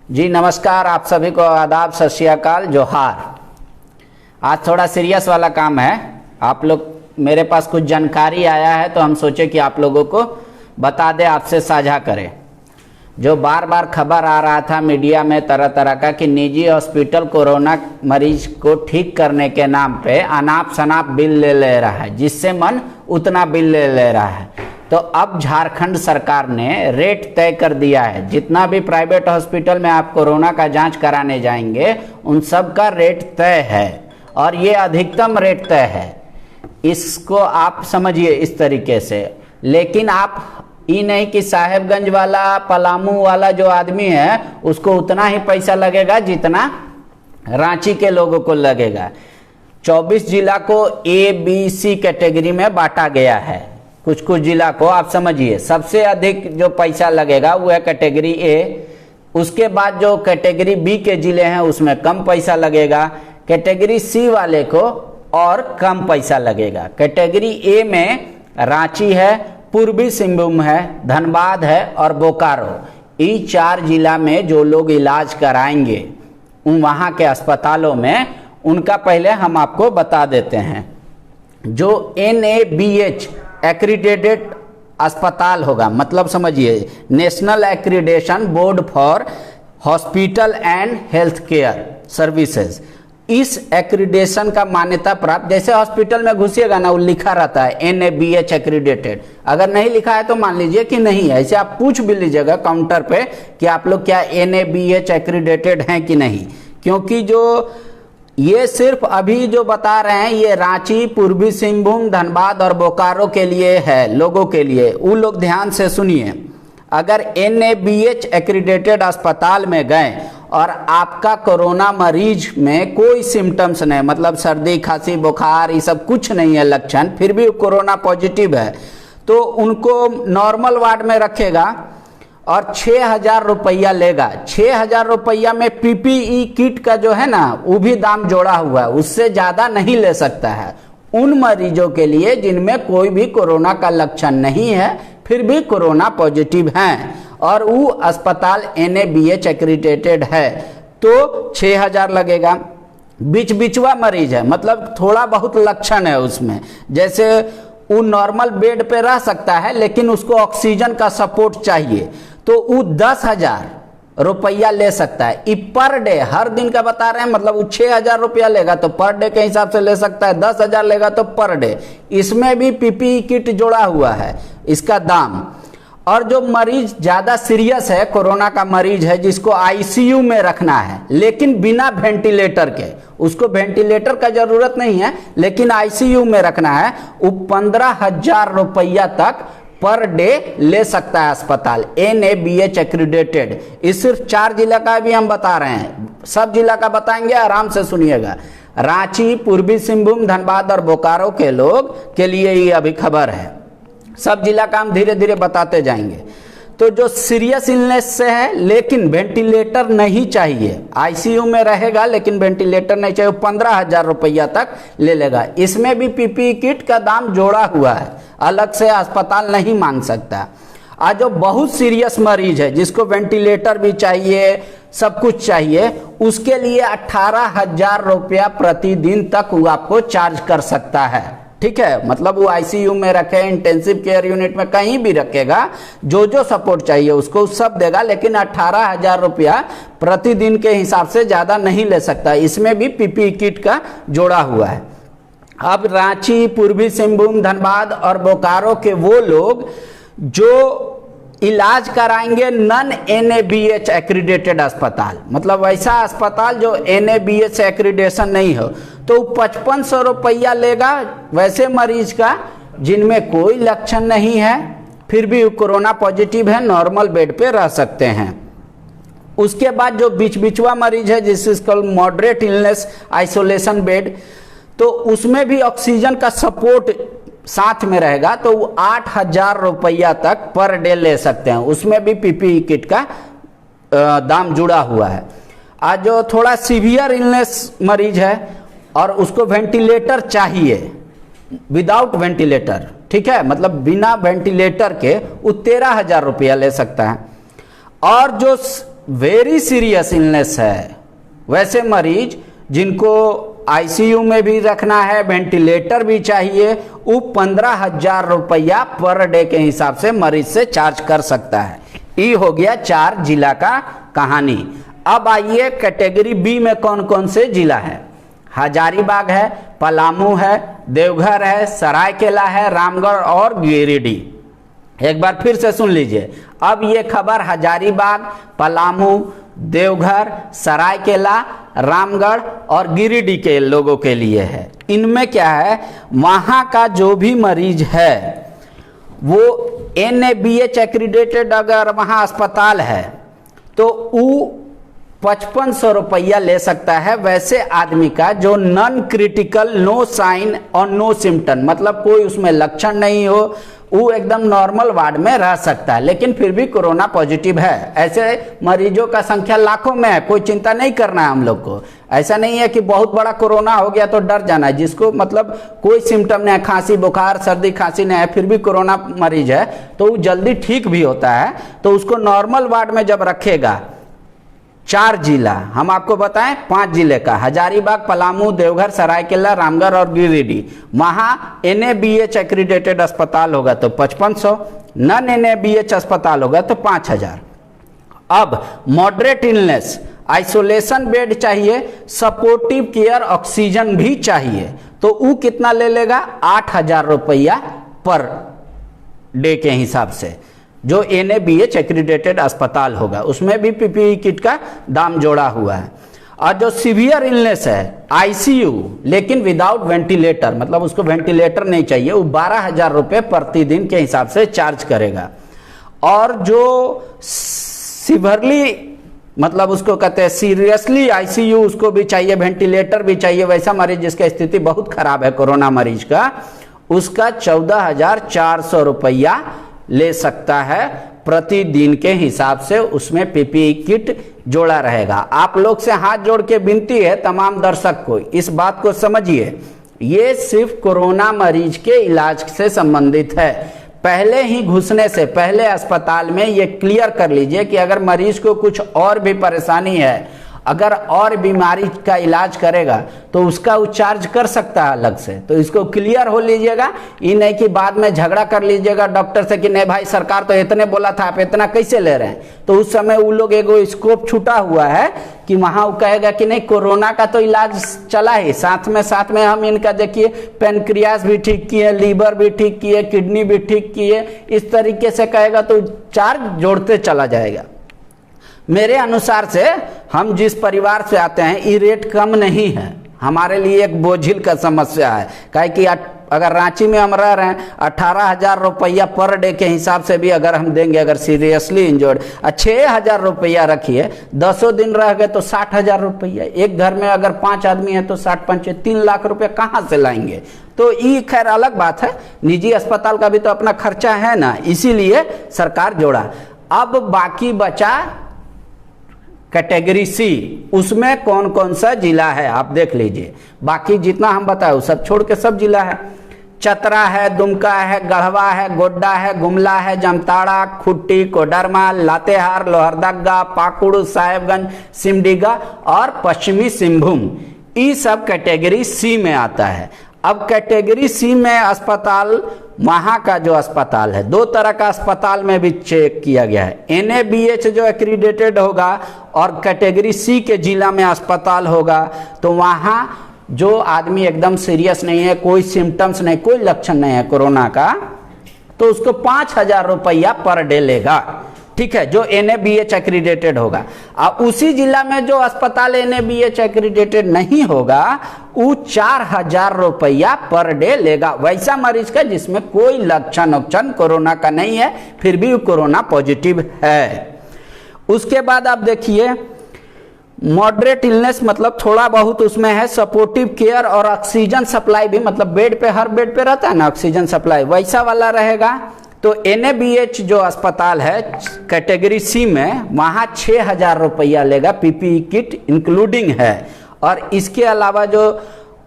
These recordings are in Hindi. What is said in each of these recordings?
जी नमस्कार, आप सभी को आदाब, सत श्री अकाल, जोहार। आज थोड़ा सीरियस वाला काम है। आप लोग मेरे पास कुछ जानकारी आया है तो हम सोचे कि आप लोगों को बता दें, आपसे साझा करें। जो बार बार खबर आ रहा था मीडिया में तरह तरह का कि निजी हॉस्पिटल कोरोना मरीज को ठीक करने के नाम पे अनाप शनाप बिल ले रहा है, जिससे मन उतना बिल ले रहा है। तो अब झारखंड सरकार ने रेट तय कर दिया है। जितना भी प्राइवेट हॉस्पिटल में आप कोरोना का जांच कराने जाएंगे उन सब का रेट तय है, और ये अधिकतम रेट तय है। इसको आप समझिए इस तरीके से। लेकिन आप ये नहीं कि साहेबगंज वाला, पलामू वाला जो आदमी है उसको उतना ही पैसा लगेगा जितना रांची के लोगों को लगेगा। 24 जिला को ABC कैटेगरी में बांटा गया है। कुछ कुछ जिला को आप समझिए, सबसे अधिक जो पैसा लगेगा वो है कैटेगरी A। उसके बाद जो कैटेगरी B के जिले हैं उसमें कम पैसा लगेगा। कैटेगरी C वाले को और कम पैसा लगेगा। कैटेगरी A में रांची है, पूर्वी सिंहभूम है, धनबाद है और बोकारो। ये 4 जिला में जो लोग इलाज कराएंगे वहाँ के अस्पतालों में, उनका पहले हम आपको बता देते हैं। जो NABH एक्रीडेटेड अस्पताल होगा, मतलब समझिए national accreditation board for hospital and health care services. इस एक्रीडेशन का मान्यता प्राप्त, जैसे हॉस्पिटल में घुसिएगा ना वो लिखा रहता है NABH एक्रीडेटेड। अगर नहीं लिखा है तो मान लीजिए कि नहीं है। ऐसे आप पूछ भी लीजिएगा काउंटर पे कि आप लोग क्या NABH एक्रीडेटेड हैं कि नहीं, क्योंकि जो ये सिर्फ अभी जो बता रहे हैं ये रांची, पूर्वी सिंहभूम, धनबाद और बोकारो के लिए है, लोगों के लिए। वो लोग ध्यान से सुनिए। अगर NABH एक्रीडेटेड अस्पताल में गए और आपका कोरोना मरीज में कोई सिम्टम्स नहीं, मतलब सर्दी, खांसी, बुखार ये सब कुछ नहीं है लक्षण, फिर भी कोरोना पॉजिटिव है, तो उनको नॉर्मल वार्ड में रखेगा और 6,000 रुपया लेगा। 6,000 रुपया में PPE किट का जो है ना वो भी दाम जोड़ा हुआ है, उससे ज़्यादा नहीं ले सकता है। उन मरीजों के लिए जिनमें कोई भी कोरोना का लक्षण नहीं है फिर भी कोरोना पॉजिटिव हैं और वो अस्पताल NABH एक्रीडेटेड है तो 6,000 लगेगा। बीच बीचवा मरीज है, मतलब थोड़ा बहुत लक्षण है उसमें, जैसे वो नॉर्मल बेड पे रह सकता है लेकिन उसको ऑक्सीजन का सपोर्ट चाहिए, तो वो 10,000 रुपया ले सकता है। ये पर डे, हर दिन का बता रहे हैं, मतलब वो 6,000 रुपया लेगा तो पर डे के हिसाब से ले सकता है। 10,000 लेगा तो पर डे। इसमें भी PPE किट जोड़ा हुआ है इसका दाम। और जो मरीज ज़्यादा सीरियस है, कोरोना का मरीज है जिसको ICU में रखना है लेकिन बिना वेंटिलेटर के, उसको वेंटिलेटर का जरूरत नहीं है लेकिन ICU में रखना है, वो 15,000 रुपया तक पर डे ले सकता है अस्पताल NABH एक्रीडेटेड। इस सिर्फ 4 जिला का भी हम बता रहे हैं, सब जिला का बताएंगे, आराम से सुनिएगा। रांची, पूर्वी सिंहभूम, धनबाद और बोकारो के लोग के लिए ये अभी खबर है। सब जिला का हम धीरे धीरे बताते जाएंगे। तो जो सीरियस इलनेस से है लेकिन वेंटिलेटर नहीं चाहिए, ICU में रहेगा लेकिन वेंटिलेटर नहीं चाहिए, 15,000 रुपया तक ले लेगा। इसमें भी PPE किट का दाम जोड़ा हुआ है, अलग से अस्पताल नहीं मांग सकता। आज जो बहुत सीरियस मरीज है जिसको वेंटिलेटर भी चाहिए, सब कुछ चाहिए, उसके लिए 18,000 रुपया प्रतिदिन तक वो आपको चार्ज कर सकता है। ठीक है, मतलब वो ICU में रखे, इंटेंसिव केयर यूनिट में कहीं भी रखेगा, जो जो सपोर्ट चाहिए उसको सब देगा, लेकिन 18,000 रुपया प्रतिदिन के हिसाब से ज़्यादा नहीं ले सकता। इसमें भी PPE किट का जोड़ा हुआ है। अब रांची, पूर्वी सिंहभूम, धनबाद और बोकारो के वो लोग जो इलाज कराएंगे नॉन NABH एक्रीडेटेड अस्पताल, मतलब वैसा अस्पताल जो NABH एक्रीडेशन नहीं हो, तो 5500 रुपया लेगा वैसे मरीज का जिनमें कोई लक्षण नहीं है फिर भी कोरोना पॉजिटिव है, नॉर्मल बेड पे रह सकते हैं। उसके बाद जो बीच बीचवा मरीज है जिसको मॉडरेट इलनेस आइसोलेशन बेड, तो उसमें भी ऑक्सीजन का सपोर्ट साथ में रहेगा, तो वो 8,000 रुपया तक पर डे ले सकते हैं। उसमें भी PPE किट का दाम जुड़ा हुआ है। आज जो थोड़ा सीवियर इलनेस मरीज है और उसको वेंटिलेटर चाहिए, विदाउट वेंटिलेटर, ठीक है, मतलब बिना वेंटिलेटर के वो 13,000 रुपया ले सकता है। और जो वेरी सीरियस इलनेस है, वैसे मरीज जिनको आईसीयू में भी रखना है, वेंटिलेटर भी चाहिए, वो 15,000 रुपया पर डे के हिसाब से मरीज से चार्ज कर सकता है। ये हो गया 4 जिला का कहानी। अब आइए कैटेगरी बी में कौन कौन से जिला है। हजारीबाग है, पलामू है, देवघर है, सरायकेला है, रामगढ़ और गिरिडीह। एक बार फिर से सुन लीजिए। अब ये खबर हजारीबाग, पलामू, देवघर, सरायकेला, रामगढ़ और गिरिडीह के लोगों के लिए है। इनमें क्या है, वहां का जो भी मरीज है वो NABH एक्रीडेटेड अगर वहां अस्पताल है तो वो 5500 रुपया ले सकता है वैसे आदमी का जो नॉन क्रिटिकल, नो साइन और नो सिम्टम, मतलब कोई उसमें लक्षण नहीं हो, वो एकदम नॉर्मल वार्ड में रह सकता है, लेकिन फिर भी कोरोना पॉजिटिव है। ऐसे मरीजों का संख्या लाखों में है, कोई चिंता नहीं करना है हम लोग को। ऐसा नहीं है कि बहुत बड़ा कोरोना हो गया तो डर जाना है। जिसको मतलब कोई सिम्टम नहीं है, खांसी बुखार सर्दी खांसी नहीं है, फिर भी कोरोना मरीज है तो वो जल्दी ठीक भी होता है, तो उसको नॉर्मल वार्ड में जब रखेगा। 4 जिला हम आपको बताएं, 5 जिले का हजारीबाग, पलामू, देवघर, सरायकेला, रामगढ़ और गिरिडीह। वहां NABH एक्रीडेटेड अस्पताल होगा तो 5500, नॉन NABH अस्पताल होगा तो 5000। अब मॉडरेट इलनेस, आइसोलेशन बेड चाहिए, सपोर्टिव केयर ऑक्सीजन भी चाहिए, तो वो कितना ले लेगा, 8000 रुपया पर डे के हिसाब से। जो NABH एक्रीडेटेड अस्पताल होगा उसमें भी PPE किट का दाम जोड़ा हुआ है। और जो सीवियर इलनेस है, ICU लेकिन विदाउट वेंटिलेटर, मतलब उसको वेंटिलेटर नहीं चाहिए, वो 12,000 रुपये प्रतिदिन के हिसाब से चार्ज करेगा। और जो सिवियरली, मतलब उसको कहते हैं सीरियसली ICU, उसको भी चाहिए, वेंटिलेटर भी चाहिए, वैसा मरीज जिसका स्थिति बहुत खराब है कोरोना मरीज का, उसका 14,400 रुपया ले सकता है प्रतिदिन के हिसाब से। उसमें PPE किट जोड़ा रहेगा। आप लोग से हाथ जोड़ के विनती है तमाम दर्शक को, इस बात को समझिए, ये सिर्फ कोरोना मरीज के इलाज से संबंधित है। पहले ही घुसने से पहले अस्पताल में ये क्लियर कर लीजिए कि अगर मरीज को कुछ और भी परेशानी है, अगर और बीमारी का इलाज करेगा तो उसका वो चार्ज कर सकता है अलग से। तो इसको क्लियर हो लीजिएगा, ये नहीं कि बाद में झगड़ा कर लीजिएगा डॉक्टर से कि नहीं भाई सरकार तो इतने बोला था, आप इतना कैसे ले रहे हैं। तो उस समय वो लोग एगो स्कोप छूटा हुआ है कि वहां वो कहेगा कि नहीं कोरोना का तो इलाज चला ही, साथ में हम इनका देखिए पेनक्रियास भी ठीक किए, लीवर भी ठीक किए, किडनी भी ठीक किए, इस तरीके से कहेगा तो चार्ज जोड़ते चला जाएगा। मेरे अनुसार से हम जिस परिवार से आते हैं ये रेट कम नहीं है, हमारे लिए एक बोझिल का समस्या है। काहे कि अगर रांची में हम रह रहे हैं 18,000 रुपया पर डे के हिसाब से भी अगर हम देंगे, अगर सीरियसली इंजर्ड 6,000 रुपया रखिए, 10 दिन रह गए तो 60,000 रुपया। एक घर में अगर 5 आदमी है तो 60 3 लाख रुपया कहाँ से लाएंगे। तो ये खैर अलग बात है, निजी अस्पताल का भी तो अपना खर्चा है ना, इसीलिए सरकार जोड़ा। अब बाकी बचा कैटेगरी C, उसमें कौन कौन सा जिला है आप देख लीजिए। बाकी जितना हम बताए सब छोड़ के सब जिला है। चतरा है, दुमका है, गढ़वा है, गोड्डा है, गुमला है, जामताड़ा, खुट्टी, कोडरमा, लातेहार, लोहरदगा, पाकुड़, साहेबगंज, सिमडेगा और पश्चिमी सिंहभूम, ये सब कैटेगरी C में आता है। अब कैटेगरी C में अस्पताल, वहां का जो अस्पताल है, 2 तरह का अस्पताल में भी चेक किया गया है। NABH जो एक्रीडेटेड होगा और कैटेगरी C के जिला में अस्पताल होगा, तो वहां जो आदमी एकदम सीरियस नहीं है, कोई सिम्टम्स नहीं, कोई लक्षण नहीं है कोरोना का, तो उसको 5,000 रुपया पर डे लेगा। ठीक है, जो NABH एक्रीडेटेड होगा। और उसी जिला में जो अस्पताल NABH एक्रीडेटेड नहीं होगा वो 4,000 रुपया पर डे लेगा, वैसा मरीज का जिसमें कोई लक्षण कोरोना का नहीं है, फिर भी कोरोना पॉजिटिव है। उसके बाद आप देखिए मॉडरेट इलनेस, मतलब थोड़ा बहुत उसमें है सपोर्टिव केयर और ऑक्सीजन सप्लाई भी, मतलब बेड पे, हर बेड पे रहता है ना ऑक्सीजन सप्लाई, वैसा वाला रहेगा। तो NABH जो अस्पताल है कैटेगरी C में, वहाँ 6,000 रुपया लेगा, PPE किट इंक्लूडिंग है। और इसके अलावा जो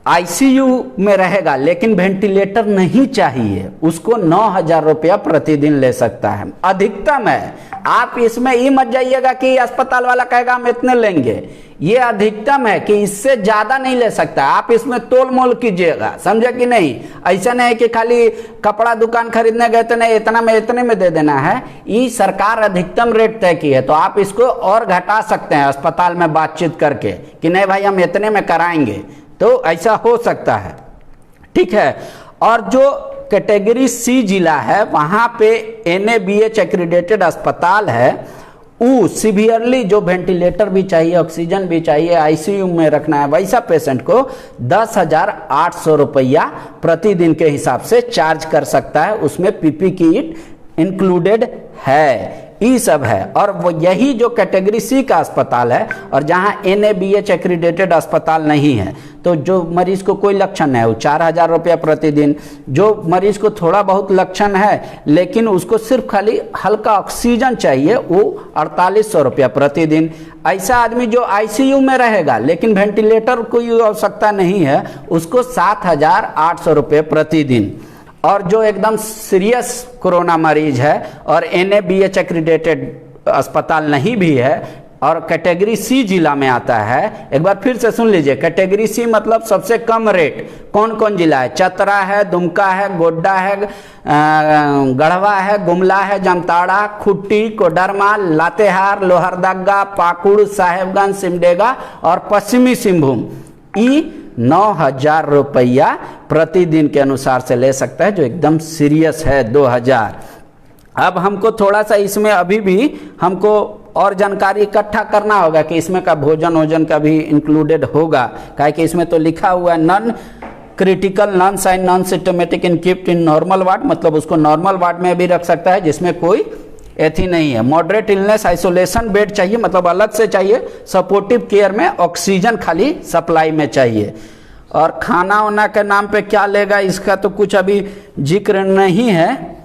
आईसीयू में रहेगा लेकिन वेंटिलेटर नहीं चाहिए, उसको 9,000 रुपया प्रतिदिन ले सकता है, अधिकतम है। आप इसमें ये मत जाइएगा कि अस्पताल वाला कहेगा हम इतने लेंगे, ये अधिकतम है कि इससे ज्यादा नहीं ले सकता। आप इसमें तोल मोल कीजिएगा, समझे कि नहीं। ऐसा नहीं है कि खाली कपड़ा दुकान खरीदने गए तो नहीं इतना में इतने में दे देना है, ये सरकार अधिकतम रेट तय की है, तो आप इसको और घटा सकते हैं अस्पताल में बातचीत करके कि नहीं भाई हम इतने में कराएंगे, तो ऐसा हो सकता है, ठीक है। और जो कैटेगरी सी जिला है वहां पे NABH एक्रीडेटेड अस्पताल है, वो सिवियरली जो वेंटिलेटर भी चाहिए, ऑक्सीजन भी चाहिए, आईसीयू में रखना है, वैसा पेशेंट को 10,800 रुपया प्रतिदिन के हिसाब से चार्ज कर सकता है। उसमें पीपी किट इंक्लूडेड है, ये सब है। और वो यही जो कैटेगरी सी का अस्पताल है और जहां NABH एक्रीडेटेड अस्पताल नहीं है, तो जो मरीज को कोई लक्षण है वो 4,000 रुपया प्रतिदिन, जो मरीज को थोड़ा बहुत लक्षण है लेकिन उसको सिर्फ खाली हल्का ऑक्सीजन चाहिए, वो 4,800 रुपया प्रतिदिन। ऐसा आदमी जो आईसीयू में रहेगा लेकिन वेंटिलेटर कोई आवश्यकता नहीं है, उसको 7,800 रुपये प्रतिदिन। और जो एकदम सीरियस कोरोना मरीज है और NABH एक्रीडेटेड अस्पताल नहीं भी है और कैटेगरी सी जिला में आता है, एक बार फिर से सुन लीजिए, कैटेगरी सी मतलब सबसे कम रेट। कौन कौन जिला है? चतरा है, दुमका है, गोड्डा है, गढ़वा है, गुमला है, जामताड़ा, खुट्टी, कोडरमा, लातेहार, लोहरदगा, पाकुड़, साहेबगंज, सिमडेगा और पश्चिमी सिंहभूम। 9,000 रुपया प्रतिदिन के अनुसार से ले सकता है, जो एकदम सीरियस है 2,000। अब हमको थोड़ा सा इसमें अभी भी हमको और जानकारी इकट्ठा करना होगा कि इसमें का भोजन वोजन का भी इंक्लूडेड होगा, काहे कि इसमें तो लिखा हुआ है non critical, non sign, non symptomatic in kept in normal ward, मतलब उसको नॉर्मल वार्ड में भी रख सकता है जिसमें कोई एथी नहीं है। मॉडरेट इलनेस आइसोलेशन बेड चाहिए, मतलब अलग से चाहिए। सपोर्टिव केयर में ऑक्सीजन खाली सप्लाई में चाहिए। और खाना वाना के नाम पे क्या लेगा इसका तो कुछ अभी जिक्र नहीं है।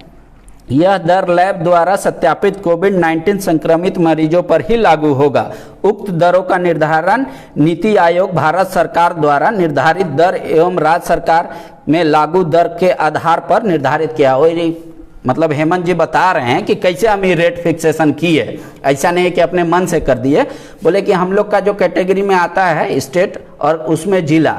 यह दर लैब द्वारा सत्यापित कोविड-19 संक्रमित मरीजों पर ही लागू होगा। उक्त दरों का निर्धारण नीति आयोग भारत सरकार द्वारा निर्धारित दर एवं राज्य सरकार में लागू दर के आधार पर निर्धारित किया। और मतलब हेमंत जी बता रहे हैं कि कैसे हम ये रेट फिक्सेशन किए, ऐसा नहीं है कि अपने मन से कर दिए। बोले कि हम लोग का जो कैटेगरी में आता है स्टेट और उसमें जिला,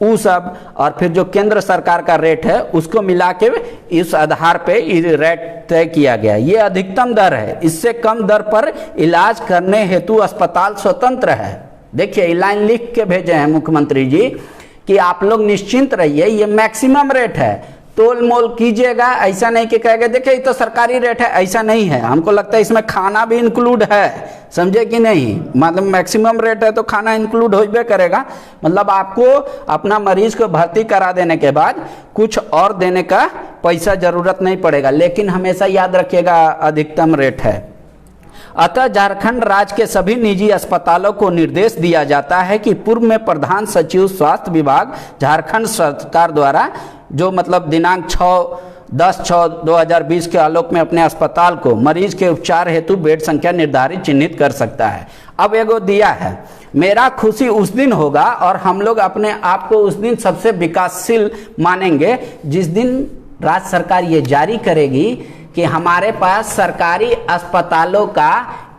वो सब, और फिर जो केंद्र सरकार का रेट है उसको मिला के इस आधार पे ये रेट तय किया गया। ये अधिकतम दर है, इससे कम दर पर इलाज करने हेतु अस्पताल स्वतंत्र है। देखिए ये लाइन लिख के भेजे हैं मुख्यमंत्री जी कि आप लोग निश्चिंत रहिए, ये मैक्सिमम रेट है, तोल मोल कीजिएगा। ऐसा नहीं कि कहेगा देखिए ये तो सरकारी रेट है, ऐसा नहीं है। हमको लगता है इसमें खाना भी इंक्लूड है, समझे कि नहीं। मतलब मैक्सिमम रेट है तो खाना इंक्लूड हो करेगा। मतलब आपको अपना मरीज को भर्ती करा देने के बाद कुछ और देने का पैसा जरूरत नहीं पड़ेगा, लेकिन हमेशा याद रखिएगा अधिकतम रेट है। अतः झारखंड राज्य के सभी निजी अस्पतालों को निर्देश दिया जाता है कि पूर्व में प्रधान सचिव स्वास्थ्य विभाग झारखंड सरकार द्वारा जो मतलब दिनांक 10/6/2020 के आलोक में अपने अस्पताल को मरीज के उपचार हेतु बेड संख्या निर्धारित चिन्हित कर सकता है। अब एगो दिया है, मेरा खुशी उस दिन होगा और हम लोग अपने आप को उस दिन सबसे विकासशील मानेंगे जिस दिन राज्य सरकार ये जारी करेगी कि हमारे पास सरकारी अस्पतालों का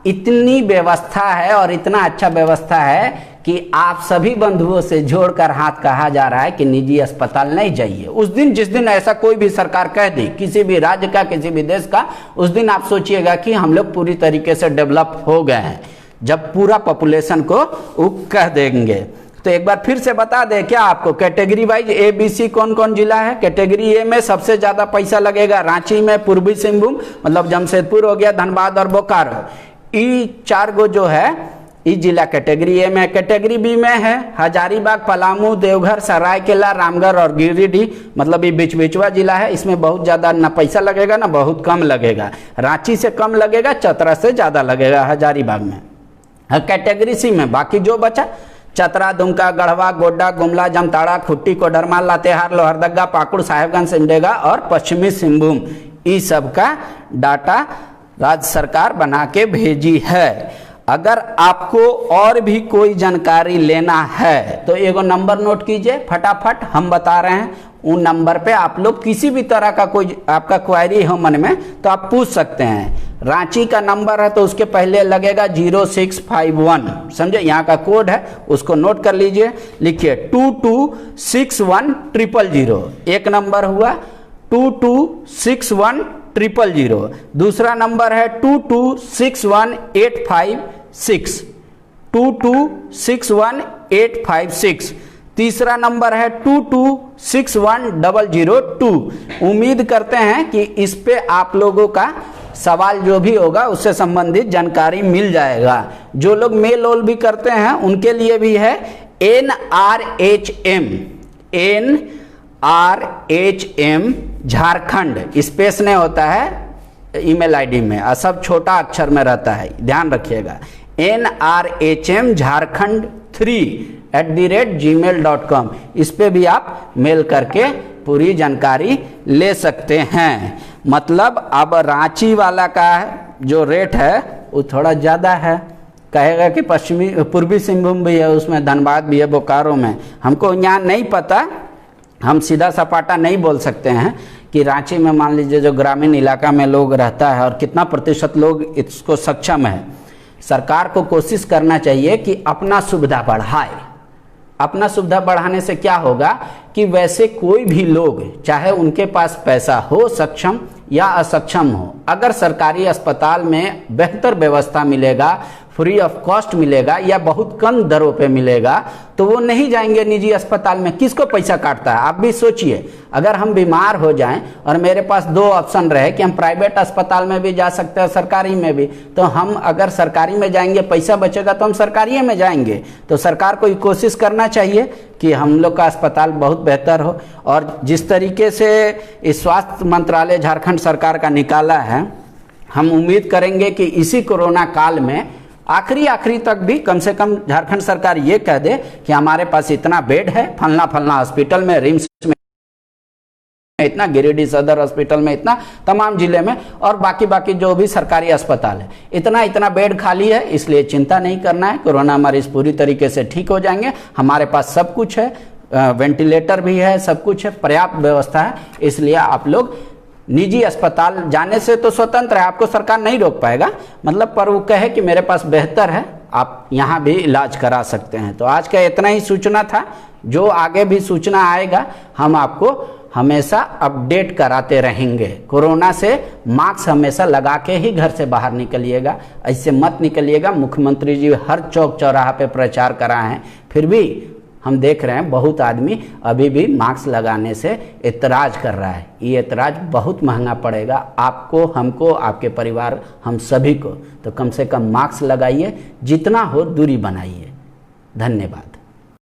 इतनी व्यवस्था है और इतना अच्छा व्यवस्था है कि आप सभी बंधुओं से जोड़कर हाथ कहा जा रहा है कि निजी अस्पताल नहीं जाइए। उस दिन जिस दिन ऐसा कोई भी सरकार कह दे, किसी भी राज्य का, किसी भी देश का, उस दिन आप सोचिएगा कि हम लोग पूरी तरीके से डेवलप हो गए हैं, जब पूरा पॉपुलेशन को वो कह देंगे। तो एक बार फिर से बता दे क्या आपको कैटेगरी वाइज ABC कौन कौन जिला है। कैटेगरी ए में सबसे ज्यादा पैसा लगेगा रांची में, पूर्वी सिंहभूम मतलब जमशेदपुर हो गया, धनबाद और बोकारो, ये 4 गो जो है इस जिला कैटेगरी ए में। कैटेगरी बी में है हजारीबाग, पलामू, देवघर, सरायकेला, रामगढ़ और गिरिडीह, मतलब ये बीच बीचवा जिला है। इसमें बहुत ज्यादा ना पैसा लगेगा ना बहुत कम लगेगा। रांची से कम लगेगा, चतरा से ज्यादा लगेगा हजारीबाग में। कैटेगरी सी में बाकी जो बचा चतरा, दुमका, गढ़वा, गोड्डा, गुमला, जामताड़ा, खुट्टी, कोडरमा, लातेहार, लोहरदगा, पाकुड़, साहेबगंज, सिमडेगा और पश्चिमी सिंहभूम, इस सब का डाटा राज्य सरकार बना के भेजी है। अगर आपको और भी कोई जानकारी लेना है तो एगो नंबर नोट कीजिए फटाफट, हम बता रहे हैं उन नंबर पे आप लोग किसी भी तरह का कोई आपका क्वेरी हो मन में तो आप पूछ सकते हैं। रांची का नंबर है तो उसके पहले लगेगा 0651, समझे, यहाँ का कोड है उसको नोट कर लीजिए, लिखिए 226100, एक नंबर हुआ 226100, दूसरा नंबर है 22618556, 22618556, तीसरा नंबर है 22610002। उम्मीद करते हैं कि इस पे आप लोगों का सवाल जो भी होगा उससे संबंधित जानकारी मिल जाएगा। जो लोग मेल ओल भी करते हैं उनके लिए भी है NRHM झारखंड, स्पेस नहीं होता है ईमेल आईडी में, सब छोटा अक्षर में रहता है, ध्यान रखिएगा। NRHM झारखंड 3@gmail.com, इस पे भी आप मेल करके पूरी जानकारी ले सकते हैं। मतलब अब रांची वाला का जो रेट है वो थोड़ा ज़्यादा है, कहेगा कि पूर्वी सिंहभूम भी है, उसमें धनबाद भी है, बोकारो में, हमको यहाँ नहीं पता, हम सीधा सपाटा नहीं बोल सकते हैं कि रांची में मान लीजिए जो ग्रामीण इलाका में लोग रहता है और कितना प्रतिशत लोग इसको सक्षम है। सरकार को कोशिश करना चाहिए कि अपना सुविधा बढ़ाए। अपना सुविधा बढ़ाने से क्या होगा कि वैसे कोई भी लोग, चाहे उनके पास पैसा हो, सक्षम या असक्षम हो, अगर सरकारी अस्पताल में बेहतर व्यवस्था मिलेगा, फ्री ऑफ कॉस्ट मिलेगा या बहुत कम दरों पे मिलेगा तो वो नहीं जाएंगे निजी अस्पताल में। किसको पैसा काटता है? आप भी सोचिए, अगर हम बीमार हो जाएं और मेरे पास दो ऑप्शन रहे कि हम प्राइवेट अस्पताल में भी जा सकते हैं, सरकारी में भी, तो हम अगर सरकारी में जाएंगे पैसा बचेगा तो हम सरकारी में जाएंगे। तो सरकार को कोशिश करना चाहिए कि हम लोग का अस्पताल बहुत बेहतर हो। और जिस तरीके से इस स्वास्थ्य मंत्रालय झारखंड सरकार का निकाला है, हम उम्मीद करेंगे कि इसी कोरोना काल में आखिरी तक भी कम से कम झारखंड सरकार ये कह दे कि हमारे पास इतना बेड है, फलना हॉस्पिटल में, रिम्स में इतना, गिरिडीह सदर हॉस्पिटल में इतना, तमाम जिले में और बाकी जो भी सरकारी अस्पताल है इतना बेड खाली है, इसलिए चिंता नहीं करना है। कोरोना मरीज पूरी तरीके से ठीक हो जाएंगे। हमारे पास सब कुछ है, वेंटिलेटर भी है, सब कुछ है, पर्याप्त व्यवस्था है। इसलिए आप लोग निजी अस्पताल जाने से तो स्वतंत्र है, आपको सरकार नहीं रोक पाएगा, मतलब पर वो कहे कि मेरे पास बेहतर है, आप यहाँ भी इलाज करा सकते हैं। तो आज का इतना ही सूचना था, जो आगे भी सूचना आएगा हम आपको हमेशा अपडेट कराते रहेंगे। कोरोना से मास्क हमेशा लगा के ही घर से बाहर निकलिएगा, ऐसे मत निकलिएगा। मुख्यमंत्री जी हर चौक चौराहा पे प्रचार कराए हैं, फिर भी हम देख रहे हैं बहुत आदमी अभी भी मास्क लगाने से एतराज़ कर रहा है। ये एतराज़ बहुत महंगा पड़ेगा आपको, हमको, आपके परिवार, हम सभी को। तो कम से कम मास्क लगाइए, जितना हो दूरी बनाइए। धन्यवाद।